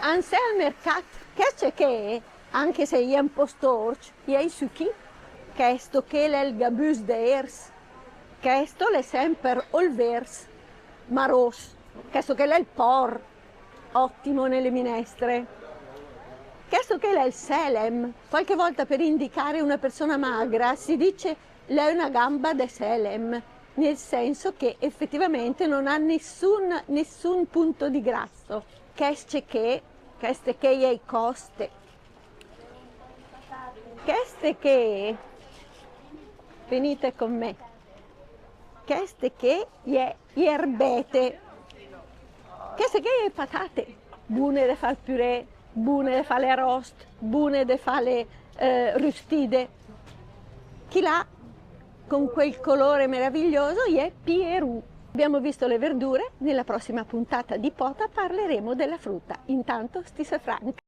Anse al mercat, che c'è anche se è un po' storch, è su chi, questo che è il gabus d'ers, questo è sempre olvers, maros, questo che è il por, ottimo nelle minestre, questo che è il selem, qualche volta per indicare una persona magra si dice lei è una gamba de selem, nel senso che effettivamente non ha nessun punto di grasso, queste che è i coste, queste che, venite con me, queste che è erbete, queste che è patate, buone da fare purè, buone da fare arrost, buone da fare rustide. Chi là con quel colore meraviglioso è Pieru. Abbiamo visto le verdure, nella prossima puntata di Pota parleremo della frutta. Intanto sti se franca.